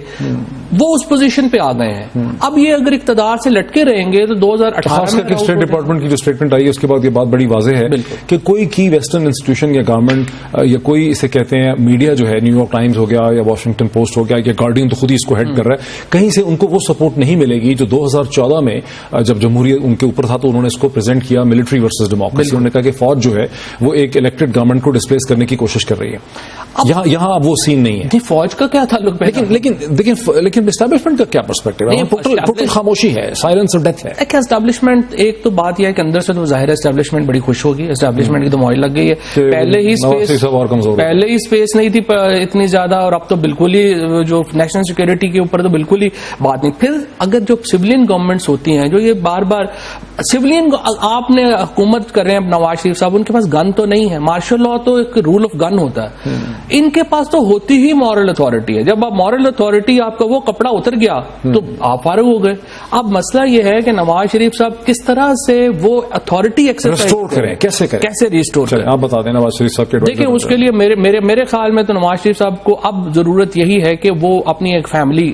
وہ اس پوزیشن پہ آ گئے ہیں. اب یہ اگر اقتدار سے لٹکے رہیں گے تو 2018 میں اسٹیٹ ڈپارٹمنٹ کی جو اسٹیٹمنٹ آئی ہے اس کے بعد یہ بات بڑی واضح ہے کہ کوئی کی ویسٹرن انسٹیٹیوشن یا گورنمنٹ یا کوئی اسے کہتے ہیں میڈیا جو ہے, نیو یارک ٹائمز ہو گیا یا واشنگٹن پوسٹ ہو گیا یا گارڈین تو خود ہی اس کو ہیڈ کر رہا ہے, کہیں سے ان کو وہ سپورٹ نہیں ملے گی جو 2014 میں جب جمہوریت ان کے اوپر تھا تو انہوں نے اس کو پریزنٹ کیا ملٹری ورسز ڈیموکریسی. انہوں نے کہا کہ فوج جو ہے وہ ایک الیکٹڈ گورنمنٹ کو ڈسپلیس کرنے کی کوشش کر رہی ہے. یہاں اب وہ سین نہیں ہے. فوج کا کیا تعلق ہے؟ لیکن اسٹیبلشمنٹ کا کیا پرسپیکٹو ہے؟ ٹوٹل خاموشی ہے, سائلنس اور ڈیتھ ہے. اسٹیبلشمنٹ ایک تو بات یہ ہے کہ اندر سے تو ظاہر ہے اسٹیبلشمنٹ بڑی خوش ہوگی. اسٹیبلشمنٹ کی تو موہر لگ گئی ہے. پہلے ہی اسپیس نہیں تھی اتنی زیادہ, اور اب تو بالکل ہی جو نیشنل سیکورٹی کے اوپر تو بالکل ہی بات نہیں. پھر اگر جو سولین گورنمنٹس ہوتی ہیں جو یہ بار بار سولین, آپ نے حکومت کر رہے ہیں نواز شریف صاحب, ان کے پاس گن تو نہیں ہے. مارشل لا تو ایک رول آف گن ہوتا ہے, ان کے پاس تو ہوتی ہی مورل اتھارٹی ہے. جب آپ مورل اتھارٹی آپ کا وہ کپڑا اتر گیا تو آپ فارغ ہو گئے. اب مسئلہ یہ ہے کہ نواز شریف صاحب کس طرح سے وہ اتھارٹی ایکسرسائز کریں, کیسے ریسٹور کریں. آپ بتا دیں نواز شریف صاحب کے. دیکھیں اس کے لیے میرے خیال میں تو نواز شریف صاحب کو اب ضرورت یہی ہے کہ وہ اپنی ایک فیملی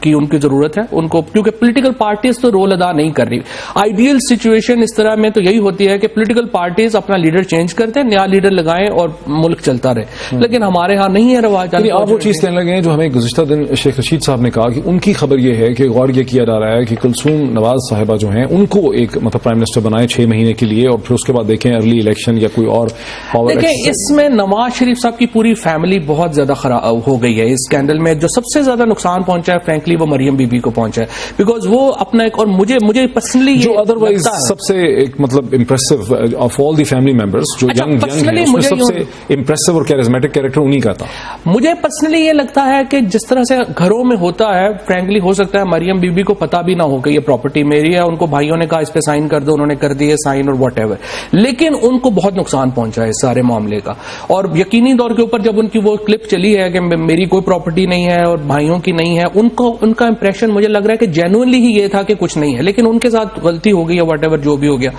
کی ان کی ضرورت ہے ان کو, کیونکہ پولیٹیکل پارٹیز تو رول ادا نہیں کر رہی. آئیڈیل سچویشن اس طرح میں تو یہی ہوتی ہے کہ پولیٹیکل پارٹیز اپنا لیڈر چینج کرتے ہیں, نیا لیڈر لگائیں اور ملک چلتا رہے. لیکن ہمارے ہاں نہیں ہے رواج. آپ وہ چیز کہنے لگے ہیں جو ہمیں گزشتہ دن شیخ رشید صاحب نے کہا کہ ان کی خبر یہ ہے کہ غور یہ کیا جا رہا ہے کہ کلثوم نواز صاحبہ جو ہیں ان کو ایک مطلب پرائم منسٹر بنائے 6 مہینے کے لیے, اور پھر اس کے بعد دیکھیں ارلی الیکشن یا کوئی اور پاور. دیکھیں اس میں نواز شریف صاحب کی پوری فیملی بہت زیادہ خراب ہو گئی ہے. اس اسکینڈل میں جو سب سے زیادہ نقصان پہنچا ہے فرینکلی وہ مریم بی بی کو پہنچا ہے, بیکاز وہ اپنا ایک, اور مجھے پرسنلی جو ادروائز سب سے ایک مطلب impressive of all the family members جو ینگ ہیں اس میں سب سے امپریسو اور کیرزمیٹک کیریکٹر انہی کا تھا. مجھے پرسنلی یہ لگتا ہے کہ جس طرح سے گھروں میں ہوتا ہے, فرینکلی ہو سکتا ہے مریم بی بی کو پتا بھی نہ ہو کہ یہ پراپرٹی میری ہے, ان کو بھائیوں نے کہا اس پہ سائن کر دو, انہوں نے کر دیے سائن اور واٹ ایور, لیکن ان کو بہت نقصان پہنچا ہے اس سارے معاملے کا. اور یقینی طور کے اوپر جب ان کی وہ کلپ چلی ہے کہ میری کوئی پراپرٹی نہیں ہے اور بھائیوں کی نہیں ہے, ان کا امپریشن مجھے لگ رہا ہے کہ جینوئنلی ہی یہ تھا کہ کچھ نہیں ہے, لیکن ان کے ساتھ غلطی ہو گئی ہے واٹ ایور جو بھی ہو گیا.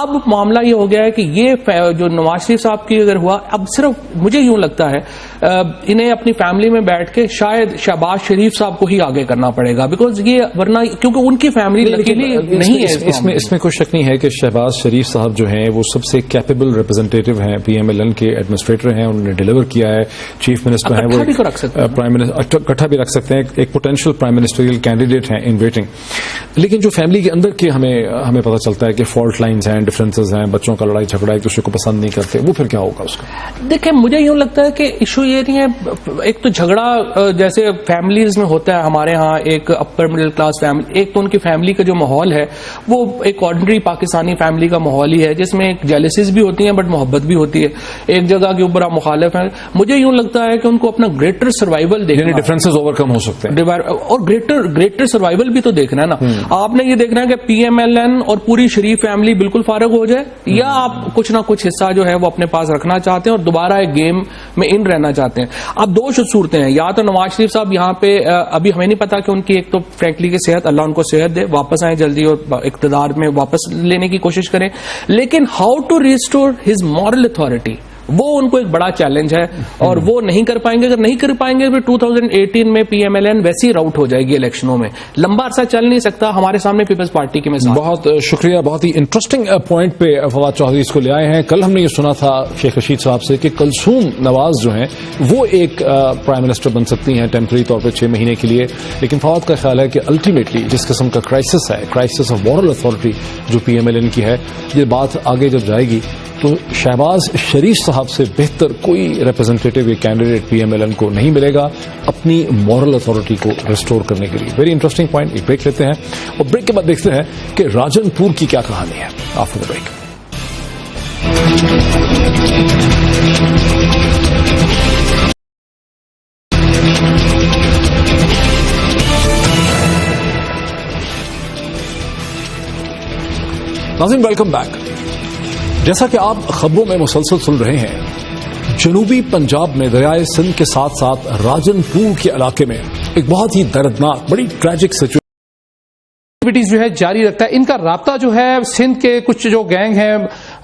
اب معاملہ یہ ہو گیا ہے کہ یہ جو نواز شریف صاحب کی اگر ہوا, اب صرف مجھے یوں لگتا ہے انہیں اپنی فیملی میں بیٹھ کے شاید شہباز شریف صاحب کو ہی آگے کرنا پڑے گا, بیکاز یہ ورنہ کیونکہ ان کی فیملی لکیلی نہیں ہے. اس میں کوئی شک نہیں ہے کہ شہباز شریف صاحب جو ہیں وہ سب سے کیپیبل ریپرزینٹیو ہیں, پی ایم ایل این کے ایڈمنسٹریٹر ہیں, انہوں نے ڈیلیور کیا ہے, چیف منسٹر ہیں, وہ پرائم منسٹر اکٹھا بھی رکھ سکتے ہیں, ایک پوٹینشیل پرائم منسٹریل کینڈیڈیٹ ہیں ان ویٹنگ. لیکن جو فیملی کے اندر کے ہمیں پتہ چلتا ہے کہ فالٹ لائنز ہیں, ڈفرینسز ہیں, بچوں کا لڑائی جھگڑا ایک دوسرے کو پسند نہیں کرتے, وہ پھر کیا ہوگا اس کا؟ دیکھیں مجھے یوں لگتا ہے کہ ایشو یہ نہیں ہے, ایک تو جھگڑا جیسے فیملیز میں ہوتا ہے ہمارے ہاں, ایک اپر مڈل کلاس فیملی, ایک تو ان کی فیملی کا جو ماحول ہے وہ ایک آرڈنری پاکستانی فیملی کا ماحول ہی ہے جس میں ایک جیلسیز بھی ہوتی ہیں بٹ محبت بھی ہوتی ہے. ایک جگہ کے اوپر آپ مخالف ہیں, مجھے یوں لگتا ہے کہ ان کو اپنا گریٹر سروائیول دیکھنا, ڈفرینسز اوور کم ہو سکتے ہیں اور گریٹر سروائیول بھی تو دیکھنا دیکھنا ہے نا. آپ نے یہ دیکھنا ہے کہ پی ایم ایل این اور پوری شریف فیملی بالکل فارغ ہو جائے, یا آپ کچھ نہ کچھ حصہ جو ہے وہ اپنے پاس رکھنا چاہتے ہیں اور دوبارہ ایک گیم میں ان رہنا چاہتے ہیں. اب دو صورتیں ہیں, یا تو نواز شریف صاحب یہاں پہ ابھی ہمیں نہیں پتا کہ ان کی ایک تو فرینکلی کی صحت, اللہ ان کو صحت دے, واپس آئیں جلدی اور اقتدار میں واپس لینے کی کوشش کریں, لیکن how to restore his moral authority وہ ان کو ایک بڑا چیلنج ہے, اور وہ نہیں کر پائیں گے. اگر نہیں کر پائیں گے پھر 2018 میں پی ایم ایل این ویسی راؤٹ ہو جائے گی الیکشنوں میں, لمبا عرصہ چل نہیں سکتا. ہمارے سامنے پیپلز پارٹی کی مثال. بہت شکریہ, بہت ہی انٹرسٹنگ پوائنٹ پہ فواد چوہدری اس کو لے آئے ہیں. کل ہم نے یہ سنا تھا شیخ رشید صاحب سے کہ کلثوم نواز جو ہیں وہ ایک پرائم منسٹر بن سکتی ہیں ٹیمپرری طور پہ 6 مہینے کے لیے, لیکن فواد کا خیال ہے کہ الٹیمیٹلی جس قسم کا کرائسس ہے, کرائسس آف مورل اتھارٹی جو پی ایم ایل این کی ہے, یہ بات آگے جب جائے گی تو شہباز شریف صاحب سے بہتر کوئی ریپرزینٹیٹو یا candidate P M L N کو نہیں ملے گا اپنی مورل اتھارٹی کو ریسٹور کرنے کے لیے. Very interesting point. ایک بریک لیتے ہیں اور بریک کے بعد دیکھتے ہیں کہ راجن پور کی کیا کہانی ہے. After the break. ناظرین ویلکم بیک. جیسا کہ آپ خبروں میں مسلسل سن رہے ہیں, جنوبی پنجاب میں دریائے سندھ کے ساتھ ساتھ راجن پور کے علاقے میں ایک بہت ہی دردناک, بڑی ٹریجک سچویشن ایکٹیویٹیز جو ہے جاری رکھتا ہے. ان کا رابطہ جو ہے سندھ کے کچھ جو گینگ ہیں,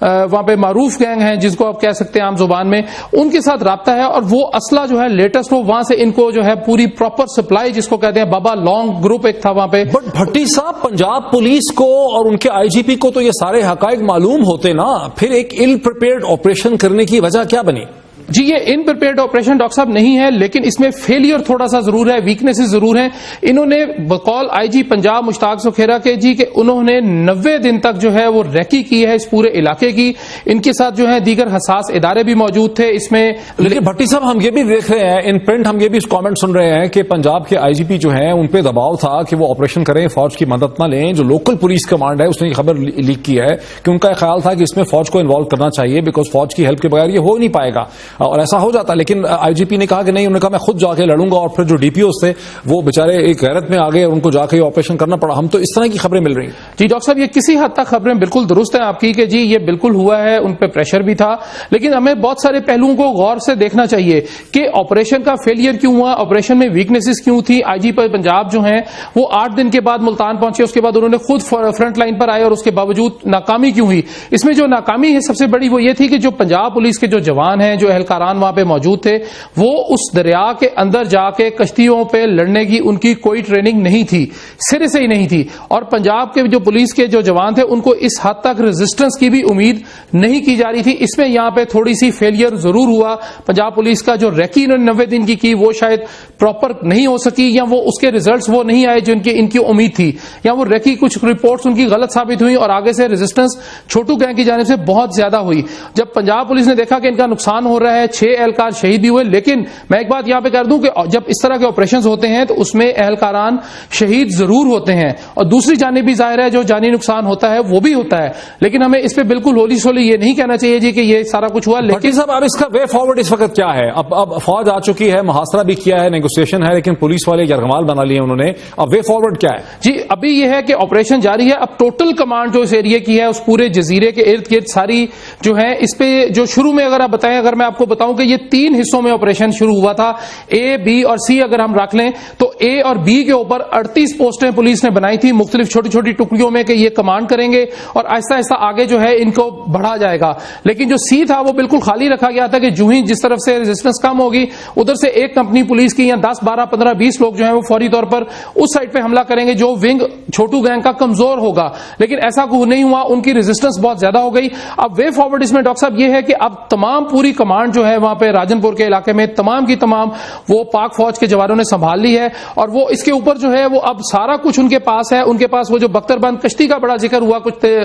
وہاں پہ معروف گینگ ہیں جس کو آپ کہہ سکتے ہیں عام زبان میں, ان کے ساتھ رابطہ ہے. اور وہ اسلحہ جو ہے لیٹسٹ وہ وہاں سے ان کو جو ہے پوری پراپر سپلائی, جس کو کہتے ہیں بابا لانگ گروپ ایک تھا وہاں پہ. بٹ بھٹی صاحب, پنجاب پولیس کو اور ان کے آئی جی پی کو تو یہ سارے حقائق معلوم ہوتے نا, پھر ایک ال پریپیئرڈ آپریشن کرنے کی وجہ کیا بنی؟ جی یہ ان پریپیئرڈ آپریشن ڈاکٹر صاحب نہیں ہے, لیکن اس میں فیلئر تھوڑا سا ضرور ہے, ویکنیسز ضرور ہیں. انہوں نے بقول آئی جی پنجاب مشتاق سکھیرا کے جی کہ انہوں نے 90 دن تک جو ہے وہ ریکی کی ہے اس پورے علاقے کی. ان کے ساتھ جو ہے دیگر حساس ادارے بھی موجود تھے اس میں. لیکن بھٹی صاحب ہم یہ بھی دیکھ رہے ہیں ان پرنٹ, ہم یہ بھی کامنٹ سن رہے ہیں کہ پنجاب کے آئی جی پی جو ہیں ان پہ دباؤ تھا کہ وہ آپریشن کریں, فوج کی مدد نہ لیں. جو لوکل پولیس کمانڈ ہے اس نے یہ خبر لیک کی ہے کہ ان کا خیال تھا کہ اس میں فوج کو انوالو کرنا چاہیے, بیکاز فوج کی ہیلپ کے بغیر یہ ہو نہیں پائے گا, اور ایسا ہو جاتا. لیکن آئی جی پی نے کہا کہ نہیں, انہوں نے کہا میں خود جا کے لڑوں گا. اور پھر جو ڈی پی اوز تھے وہ بےچارے ایک غیرت میں آ گئے, ان کو جا کے آپریشن کرنا پڑا. ہم تو اس طرح کی خبریں مل رہی ہیں. جی ڈاکٹر صاحب, یہ کسی حد تک خبریں بالکل درست ہیں آپ کی کہ جی یہ بالکل ہوا ہے, ان پہ پریشر بھی تھا, لیکن ہمیں بہت سارے پہلوؤں کو غور سے دیکھنا چاہیے کہ آپریشن کا فیلئر کیوں ہوا, آپریشن میں ویکنیسز کیوں تھی. آئی جی پی پنجاب جو ہیں وہ 8 دن کے بعد ملتان پہنچے, اس کے بعد انہوں نے خود فرنٹ لائن پر آئے, اور اس کے باوجود ناکامی کیوں ہوئی. اس میں جو ناکامی ہے سب سے بڑی وہ یہ تھی کہ جو پنجاب پولیس کے جو جوان ہیں, جو اہلکاران وہاں پہ موجود تھے, وہ اس دریا کے اندر جا کے کشتیوں پہ لڑنے کی ان کی کوئی ٹریننگ نہیں تھی, سرے سے ہی نہیں تھی. اور پنجاب کے جو پولیس کے جو جوان تھے ان کو اس حد تک ریزسٹنس کی بھی امید نہیں کی جا رہی تھی. اس میں یہاں پہ تھوڑی سی فیلئر ضرور ہوا. پنجاب پولیس کا جو ریکی 90 دن کی وہ شاید پراپر نہیں ہو سکی, یا وہ اس کے ریزلٹس وہ نہیں آئے جو ان کی امید تھی, یا وہ ریکی کچھ رپورٹس ان کی غلط ثابت ہوئی, اور آگے سے ریزسٹنس چھوٹو گینگ کی جانب سے بہت زیادہ ہوئی. جب پنجاب پولیس نے دیکھا کہ ان کا نقصان ہو رہا ہے, 6 اہلکار شہید بھی ہوئے. لیکن میں ایک بات یہاں پہ کر دوں کہ جب اس طرح کے آپریشنز ہوتے ہیں تو اس میں اہلکاران شہید ضرور ہوتے ہیں, اور دوسری جانب بھی ظاہر ہے جو جانی نقصان ہوتا ہے وہ بھی ہوتا ہے. لیکن ہمیں اس پہ بالکل ہولی سولی یہ نہیں کہنا چاہیے جی کہ یہ سارا کچھ ہوا. لیکن صاحب اب اس کا وے فارورڈ اس وقت کیا ہے؟ اب فوج آ چکی ہے, محاصرہ بھی کیا ہے, نیگوسیشن ہے, لیکن پولیس والے یرغمال بنا لیے انہوں نے. اب وے فارورڈ کیا ہے؟ جی ابھی یہ ہے کہ آپریشن جاری ہے. اب ٹوٹل کمانڈ جو اس ایریا کی ہے, اس پورے جزیرے کے ارد گرد ساری جو ہے, اس پہ جو شروع میں اگر آپ بتائیں, اگر میں آپ کو بتاؤں کہ یہ 3 حصوں میں آپریشن شروع ہوا تھا, اے بی اور سی اگر ہم رکھ لیں تو اے اور بی کے اوپر 38 پوسٹیں پولیس نے بنائی تھی مختلف چھوٹی چھوٹی ٹکڑیوں میں کہ یہ کمانڈ کریں گے, اور آہستہ آہستہ آگے جو ہے ان کو بڑھا جائے گا. لیکن جو سی تھا وہ بالکل خالی رکھا گیا تھا کہ جو ہی جس طرف سے ریزسٹنس کم ہوگی ادھر سے ایک کمپنی پولیس کی یا 10 12 15 20 لوگ جو ہیں وہ فوری طور پر اس سائڈ پہ حملہ کریں گے جو ونگ چھوٹو گینگ کا کمزور ہوگا. لیکن ایسا کوئی نہیں ہوا, ان کی ریزسٹنس بہت زیادہ ہو گئی. اب وے فارورڈ اس میں ڈاکٹر صاحب یہ ہے کہ اب تمام پوری کمانڈ جو ہے وہاں پہ راجن پور کے علاقے میں تمام کی تمام وہ پاک فوج کے جوانوں نے سنبھال لی ہے, اور وہ اس کے اوپر جو ہے وہ اب سارا کچھ ان کے پاس ہے. ان کے پاس وہ جو بختر بند تقریباً کشتی کا بڑا ذکر ہوا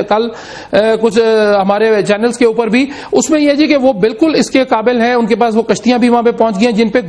کل کچھ ہمارے چینلز کے اوپر بھی. اس میں یہ جی کہ وہ بالکل اس کے قابل ہیں, ان کے پاس وہ کشتیاں بھی وہاں پہ پہنچ گئی ہیں جن پہ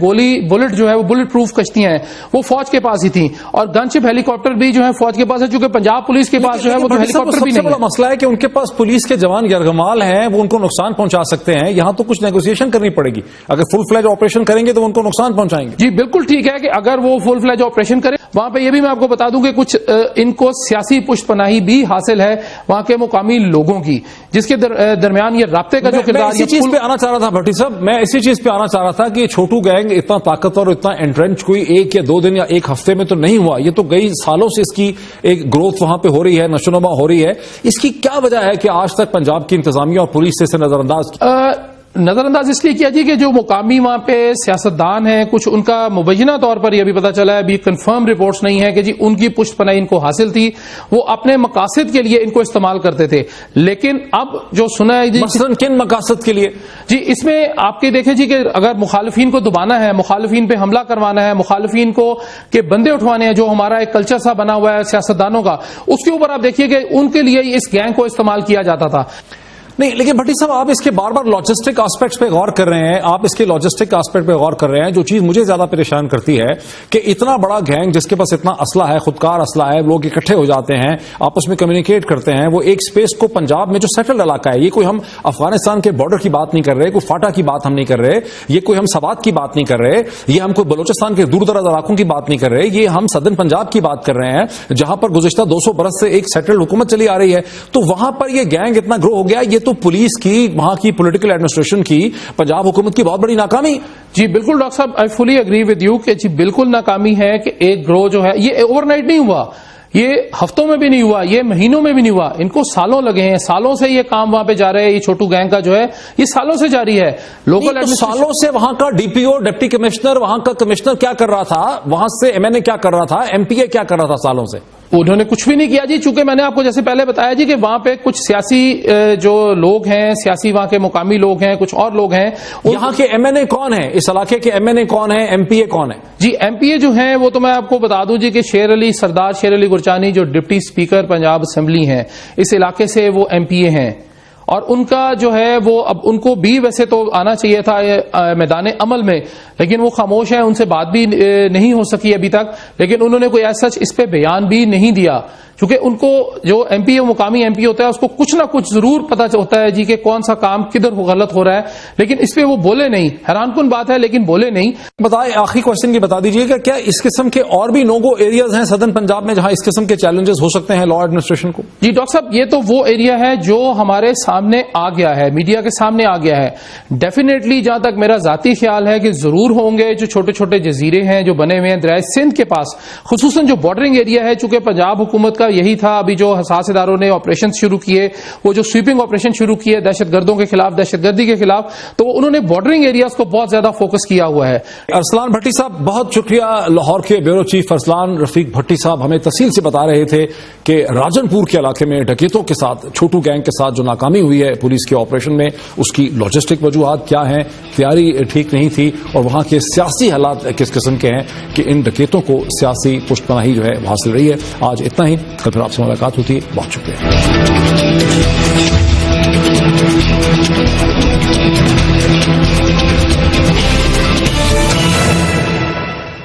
بلٹ جو ہے وہ بلٹ پروف کشتیاں ہیں, وہ فوج کے پاس ہی تھیں, اور گن شپ ہیلی کاپٹر بھی جو ہے فوج کے پاس ہے, چونکہ پنجاب پولیس کے پاس جو ہے وہ ہیلی کاپٹر بھی نہیں ہے. بڑا مسئلہ ہے کہ ان کے پاس پولیس کے جوان یرغمال ہیں, وہ ان کو نقصان پہنچا سکتے ہیں. یہاں تو کچھ نیگوسیشن کرنی پڑے گی. اگر فل فلیج آپریشن کریں گے تو ان کو نقصان پہنچائیں گے. جی بالکل ٹھیک ہے کہ اگر وہ فل فلیج آپریشن کریں. وہاں پہ یہ بھی میں آپ کو بتا دوں کہ کچھ ان کو سیاسی پشت پناہی بھی حاصل ہے وہاں کے مقامی لوگوں کی, جس کے درمیان یہ رابطے کا جو کردار. اسی چیز پہ آنا چاہ رہا تھا بھٹی صاحب, میں اسی چیز پہ آنا چاہ رہا تھا کہ چھوٹو گینگ اتنا طاقتور اور اتنا انٹرنچ کوئی 1 یا 2 دن یا 1 ہفتے میں تو نہیں ہوا. یہ تو کئی سالوں سے اس کی ایک گروتھ وہاں پہ ہو رہی ہے, نشوونما ہو رہی ہے. اس کی کیا وجہ ہے کہ آج تک پنجاب کی انتظامیہ اور پولیس سے نظر انداز اس لیے کیا جی کہ جو مقامی وہاں پہ سیاستدان ہیں, کچھ ان کا مبینہ طور پر یہ بھی پتا چلا ہے, ابھی کنفرم رپورٹس نہیں ہے کہ جی ان کی پشت پناہی ان کو حاصل تھی, وہ اپنے مقاصد کے لیے ان کو استعمال کرتے تھے. لیکن اب جو سنا ہے جی مثلاً کن مقاصد کے لیے جی, اس میں آپ کے دیکھیں جی کہ اگر مخالفین کو دبانا ہے, مخالفین پہ حملہ کروانا ہے, مخالفین کو کے بندے اٹھوانے ہیں, جو ہمارا ایک کلچر سا بنا ہوا ہے سیاستدانوں کا, اس کے اوپر آپ دیکھیے کہ ان کے لیے اس گینگ کو استعمال کیا جاتا تھا. نہیں, لیکن بھٹی صاحب آپ اس کے بار بار لاجسٹک آسپیکٹس پہ غور کر رہے ہیں, آپ اس کے لاجسٹک آسپیکٹ پہ غور کر رہے ہیں. جو چیز مجھے زیادہ پریشان کرتی ہے کہ اتنا بڑا گینگ جس کے پاس اتنا اسلحہ ہے, خودکار اسلحہ ہے, لوگ اکٹھے ہو جاتے ہیں, آپس میں کمیونیکیٹ کرتے ہیں, وہ ایک سپیس کو پنجاب میں جو سیٹلڈ علاقہ ہے, یہ کوئی ہم افغانستان کے بارڈر کی بات نہیں کر رہے, کوئی فاٹا کی بات ہم نہیں کر رہے, یہ کوئی ہم سوات کی بات نہیں کر رہے, یہ ہم کوئی بلوچستان کے دور دراز علاقوں کی بات نہیں کر رہے, یہ ہم سدرن پنجاب کی بات کر رہے ہیں جہاں پر گزشتہ 200 برس سے ایک سیٹلڈ حکومت چلی آ رہی ہے. تو وہاں پر یہ گینگ اتنا گرو ہو گیا, یہ تو پولیس کی, وہاں کی پولیٹیکل ایڈمنسٹریشن کی, پنجاب حکومت کی بہت بڑی ناکامی. جی بالکل ڈاکٹر صاحب, آئی فلی اگری ود یو کہ جی بالکل ناکامی ہے کہ ایک گروہ جو ہے یہ اوور نائٹ نہیں ہوا, یہ ہفتوں میں بھی نہیں ہوا, یہ مہینوں میں بھی نہیں ہوا, ان کو سالوں لگے ہیں, سالوں سے یہ کام وہاں پہ جا رہے ہیں. یہ چھوٹو گینگ کا جو ہے یہ سالوں سے جاری ہے. لوکل سالوں سے وہاں کا ڈی پی او, ڈپٹی کمشنر, وہاں کا کمشنر کیا کر رہا تھا, وہاں سے ایم این اے کیا کر رہا تھا, ایم پی اے کیا کر رہا تھا سالوں سے؟ انہوں نے کچھ بھی نہیں کیا جی, چونکہ میں نے آپ کو جیسے پہلے بتایا جی کہ وہاں پہ کچھ سیاسی جو لوگ ہیں, سیاسی وہاں کے مقامی لوگ ہیں, کچھ اور لوگ ہیں. یہاں کے ایم این اے کون ہیں, اس علاقے کے ایم این اے کون ہیں, ایم پی اے کون ہے؟ جی ایم پی اے جو ہیں وہ تو میں آپ کو بتا دوں جی کہ سردار شیر علی گرچانی جو ڈپٹی اسپیکر پنجاب اسمبلی ہیں, اس علاقے سے وہ ایم پی اے ہیں, اور ان کا جو ہے وہ اب ان کو بھی ویسے تو آنا چاہیے تھا میدان عمل میں, لیکن وہ خاموش ہیں, ان سے بات بھی نہیں ہو سکی ابھی تک. لیکن انہوں نے کوئی ایسا اس پہ بیان بھی نہیں دیا, کیونکہ ان کو جو ایم پی اے, مقامی ایم پی ہوتا ہے, اس کو کچھ نہ کچھ ضرور پتا ہوتا ہے جی کہ کون سا کام کدھر غلط ہو رہا ہے, لیکن اس پہ وہ بولے نہیں. حیران کن بات ہے, لیکن بولے نہیں. بتائیں, آخری کوشچن کی بتا دیجیے گا, کیا اس قسم کے اور بھی نو گو ایریاز ہیں سدرن پنجاب میں جہاں اس قسم کے چیلنجز ہو سکتے ہیں لا ایڈمنسٹریشن کو؟ جی ڈاکٹر صاحب, یہ تو وہ ایریا ہے جو ہمارے سامنے آ گیا ہے, میڈیا کے سامنے آ گیا ہے. ڈیفینیٹلی جہاں تک میرا ذاتی خیال ہے کہ ضرور ہوں گے جو چھوٹے چھوٹے جزیرے ہیں جو بنے ہوئے ہیں دریائے سندھ کے پاس, خصوصاً جو بارڈرنگ ایریا ہے, چونکہ پنجاب حکومت کا یہی تھا, ابھی جو حساس اداروں نے آپریشن شروع کیے, وہ جو سویپنگ آپریشن شروع کیے دہشت گردوں کے خلاف, دہشت گردی کے خلاف, تو انہوں نے بارڈرنگ ایریاز کو بہت زیادہ فوکس کیا ہوا ہے. ارسلان بھٹی صاحب, بہت شکریہ. لاہور کے بیورو چیف ارسلان رفیق بھٹی صاحب ہمیں تفصیل سے بتا رہے تھے کہ راجن پور کے علاقے میں ڈکیتوں کے ساتھ, چھوٹو گینگ کے ساتھ جو ناکامی ہوئی ہے پولیس کے آپریشن میں, اس کی لاجسٹک وجوہات کیا ہیں, تیاری ٹھیک نہیں تھی, اور وہاں کے سیاسی حالات کس قسم کے ہیں کہ ان ڈکیتوں کو سیاسی پشت پناہی جو ہے حاصل رہی ہے. آج اتنا ہی, کل پھر آپ سے ملاقات ہوتی ہے. بہت شکریہ.